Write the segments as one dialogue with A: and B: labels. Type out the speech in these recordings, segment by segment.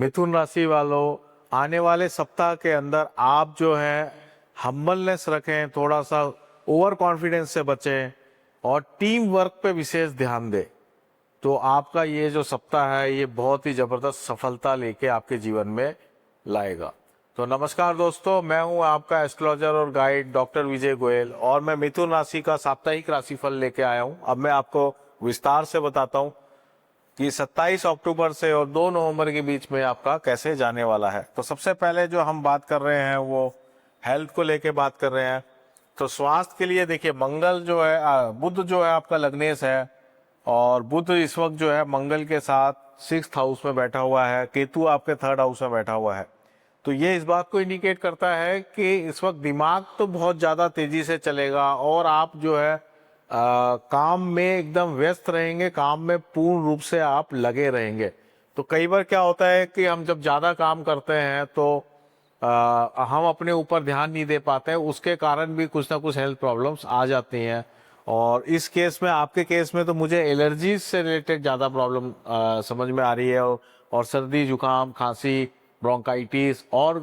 A: मिथुन राशि वालों, आने वाले सप्ताह के अंदर आप जो है हम्बलनेस रखें, थोड़ा सा ओवर कॉन्फिडेंस से बचें और टीम वर्क पे विशेष ध्यान दें। तो आपका ये जो सप्ताह है ये बहुत ही जबरदस्त सफलता लेके आपके जीवन में लाएगा। तो नमस्कार दोस्तों, मैं हूं आपका एस्ट्रोलॉजर और गाइड डॉक्टर विजय गोयल और मैं मिथुन राशि का साप्ताहिक राशिफल लेके आया हूं। अब मैं आपको विस्तार से बताता हूं कि 27 अक्टूबर से और 2 नवंबर के बीच में आपका कैसे जाने वाला है। तो सबसे पहले जो हम बात कर रहे हैं वो हेल्थ को लेके बात कर रहे हैं। तो स्वास्थ्य के लिए देखिए, मंगल जो है बुध जो है आपका लग्नेश है और बुध इस वक्त जो है मंगल के साथ 6th हाउस में बैठा हुआ है, केतु आपके 3rd हाउस में बैठा हुआ है। तो ये इस बात को इंडिकेट करता है कि इस वक्त दिमाग तो बहुत ज़्यादा तेजी से चलेगा और आप जो है काम में एकदम व्यस्त रहेंगे, काम में पूर्ण रूप से आप लगे रहेंगे। तो कई बार क्या होता है कि हम जब ज़्यादा काम करते हैं तो हम अपने ऊपर ध्यान नहीं दे पाते हैं, उसके कारण भी कुछ ना कुछ हेल्थ प्रॉब्लम्स आ जाती हैं। और इस केस में, आपके केस में तो मुझे एलर्जीज से रिलेटेड ज़्यादा प्रॉब्लम समझ में आ रही है और सर्दी जुकाम खांसी ब्रोंकाइटिस और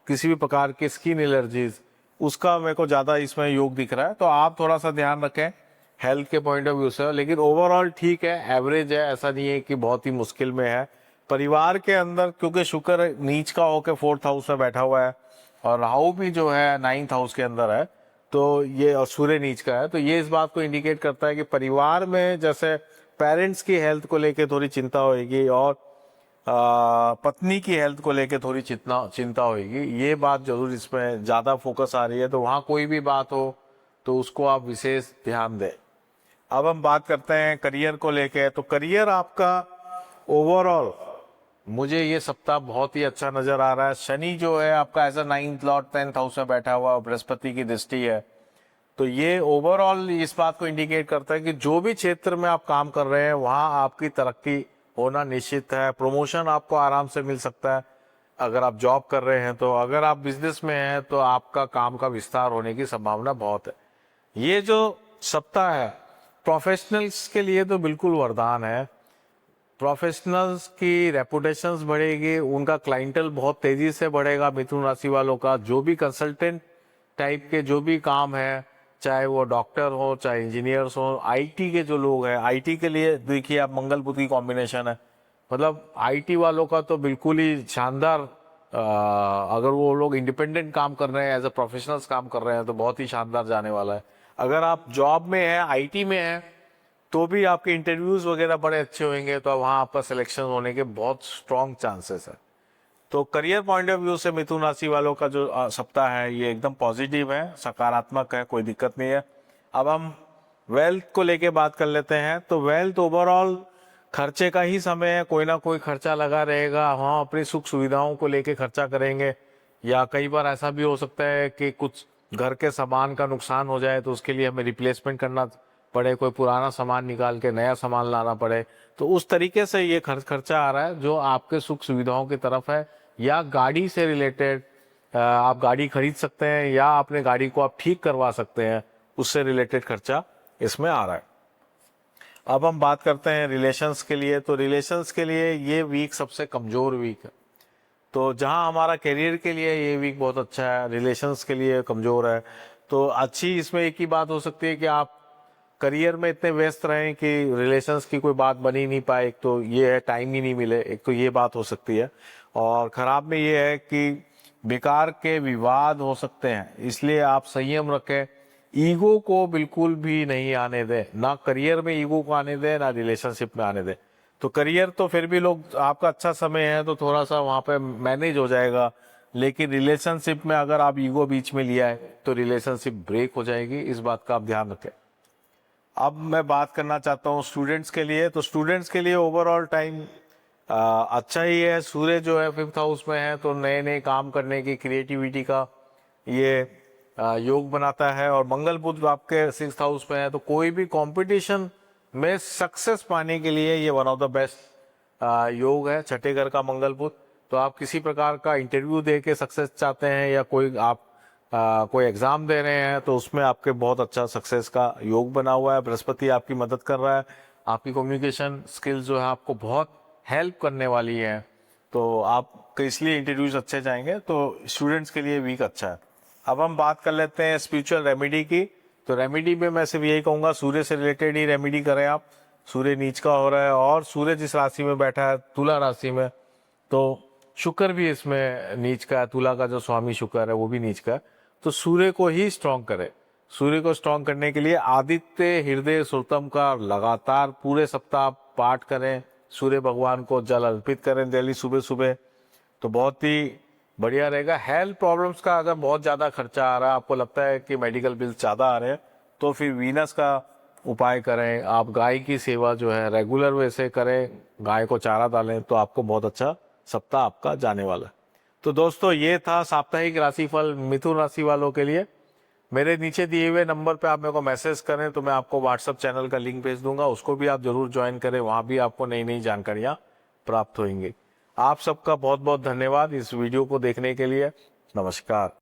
A: किसी भी प्रकार की स्किन एलर्जीज, उसका मेरे को ज़्यादा इसमें योग दिख रहा है। तो आप थोड़ा सा ध्यान रखें हेल्थ के पॉइंट ऑफ व्यू से। लेकिन ओवरऑल ठीक है, एवरेज है, ऐसा नहीं है कि बहुत ही मुश्किल में है। परिवार के अंदर क्योंकि शुक्र नीच का होकर 4th हाउस में बैठा हुआ है और राहु भी जो है 9th हाउस के अंदर है, तो ये, और सूर्य नीच का है, तो ये इस बात को इंडिकेट करता है कि परिवार में जैसे पेरेंट्स की हेल्थ को लेके थोड़ी चिंता होगी और पत्नी की हेल्थ को लेके थोड़ी चिंता होगी। ये बात जरूर इसमें ज़्यादा फोकस आ रही है। तो वहाँ कोई भी बात हो तो उसको आप विशेष ध्यान दें। अब हम बात करते हैं करियर को लेके। तो करियर आपका ओवरऑल मुझे ये सप्ताह बहुत ही अच्छा नजर आ रहा है। शनि जो है आपका as a 9th Lord 10th house में बैठा हुआ, बृहस्पति की दृष्टि है। तो ये ओवरऑल इस बात को इंडिकेट करता है कि जो भी क्षेत्र में आप काम कर रहे हैं वहाँ आपकी तरक्की होना निश्चित है। प्रमोशन आपको आराम से मिल सकता है अगर आप जॉब कर रहे हैं तो। अगर आप बिजनेस में हैं तो आपका काम का विस्तार होने की संभावना बहुत है। ये जो सप्ताह है प्रोफेशनल्स के लिए तो बिल्कुल वरदान है। प्रोफेशनल्स की रेपुटेशंस बढ़ेगी, उनका क्लाइंटल बहुत तेजी से बढ़ेगा। मिथुन राशि वालों का जो भी कंसल्टेंट टाइप के जो भी काम है, चाहे वो डॉक्टर हो चाहे इंजीनियर्स हो, आईटी के जो लोग हैं, आईटी के लिए देखिए आप मंगल बुध की कॉम्बिनेशन है, मतलब आईटी वालों का तो बिल्कुल ही शानदार। अगर वो लोग इंडिपेंडेंट काम कर रहे हैं, एज ए प्रोफेशनल्स काम कर रहे हैं तो बहुत ही शानदार जाने वाला है। अगर आप जॉब में हैं, आईटी में हैं, तो भी आपके इंटरव्यूज वगैरह बड़े अच्छे होंगे, तो वहाँ आपका सिलेक्शन होने के बहुत स्ट्रॉन्ग चांसेस है। तो करियर पॉइंट ऑफ व्यू से मिथुन राशि वालों का जो सप्ताह है ये एकदम पॉजिटिव है, सकारात्मक है, कोई दिक्कत नहीं है। अब हम वेल्थ को लेके बात कर लेते हैं। तो वेल्थ ओवरऑल खर्चे का ही समय है, कोई ना कोई खर्चा लगा रहेगा। हम अपनी सुख सुविधाओं को लेके खर्चा करेंगे, या कई बार ऐसा भी हो सकता है कि कुछ घर के सामान का नुकसान हो जाए तो उसके लिए हमें रिप्लेसमेंट करना पड़े, कोई पुराना सामान निकाल के नया सामान लाना पड़े। तो उस तरीके से ये खर्चा आ रहा है जो आपके सुख सुविधाओं की तरफ है, या गाड़ी से रिलेटेड आप गाड़ी खरीद सकते हैं या अपने गाड़ी को आप ठीक करवा सकते हैं, उससे रिलेटेड खर्चा इसमें आ रहा है। अब हम बात करते हैं रिलेशंस के लिए। तो रिलेशंस के लिए ये वीक सबसे कमजोर वीक है। तो जहां हमारा करियर के लिए ये वीक बहुत अच्छा है, रिलेशंस के लिए कमजोर है। तो अच्छी इसमें एक ही बात हो सकती है कि आप करियर में इतने व्यस्त रहें कि रिलेशंस की कोई बात बनी नहीं पाए। एक तो ये है, टाइम ही नहीं मिले, एक तो ये बात हो सकती है। और खराब में ये है कि बेकार के विवाद हो सकते हैं, इसलिए आप संयम रखें। ईगो को बिल्कुल भी नहीं आने दें, ना करियर में ईगो को आने दें ना रिलेशनशिप में आने दें। तो करियर तो फिर भी लोग, आपका अच्छा समय है तो थोड़ा सा वहाँ पे मैनेज हो जाएगा, लेकिन रिलेशनशिप में अगर आप ईगो बीच में लिया है तो रिलेशनशिप ब्रेक हो जाएगी, इस बात का आप ध्यान रखें। अब मैं बात करना चाहता हूँ स्टूडेंट्स के लिए। तो स्टूडेंट्स के लिए ओवरऑल टाइम अच्छा ही है। सूर्य जो है 5th हाउस में है तो नए नए काम करने की, क्रिएटिविटी का ये योग बनाता है। और मंगल बुध आपके 6th हाउस में है तो कोई भी कंपटीशन में सक्सेस पाने के लिए ये वन ऑफ द बेस्ट योग है, छठे घर का मंगल बुध। तो आप किसी प्रकार का इंटरव्यू दे के सक्सेस चाहते हैं या कोई आप कोई एग्जाम दे रहे हैं तो उसमें आपके बहुत अच्छा सक्सेस का योग बना हुआ है। बृहस्पति आपकी मदद कर रहा है, आपकी कम्युनिकेशन स्किल्स जो है आपको बहुत हेल्प करने वाली है। तो आपके इसलिए इंट्रोड्यूस अच्छे जाएंगे, तो स्टूडेंट्स के लिए वीक अच्छा है। अब हम बात कर लेते हैं स्पिरिचुअल रेमेडी की। तो रेमेडी में मैं सिर्फ यही कहूंगा, सूर्य से रिलेटेड ही रेमेडी करें आप। सूर्य नीच का हो रहा है और सूर्य जिस राशि में बैठा है तुला राशि में, तो शुक्र भी इसमें नीच का है, तुला का जो स्वामी शुक्र है वो भी नीच का है। तो सूर्य को ही स्ट्रॉन्ग करें। सूर्य को स्ट्रॉन्ग करने के लिए आदित्य हृदय सुरतम का लगातार पूरे सप्ताह पाठ करें, सूर्य भगवान को जल अर्पित करें डेली सुबह सुबह, तो बहुत ही बढ़िया रहेगा। हेल्थ प्रॉब्लम्स का अगर बहुत ज़्यादा खर्चा आ रहा है, आपको लगता है कि मेडिकल बिल ज़्यादा आ रहे हैं, तो फिर वीनस का उपाय करें। आप गाय की सेवा जो है रेगुलर वैसे करें, गाय को चारा डालें, तो आपको बहुत अच्छा सप्ताह आपका जाने वाला है। तो दोस्तों ये था साप्ताहिक राशिफल मिथुन राशि वालों के लिए। मेरे नीचे दिए हुए नंबर पे आप मेरे को मैसेज करें तो मैं आपको व्हाट्सएप चैनल का लिंक भेज दूंगा, उसको भी आप जरूर ज्वाइन करें, वहां भी आपको नई नई जानकारियां प्राप्त होंगी। आप सबका बहुत बहुत धन्यवाद इस वीडियो को देखने के लिए। नमस्कार।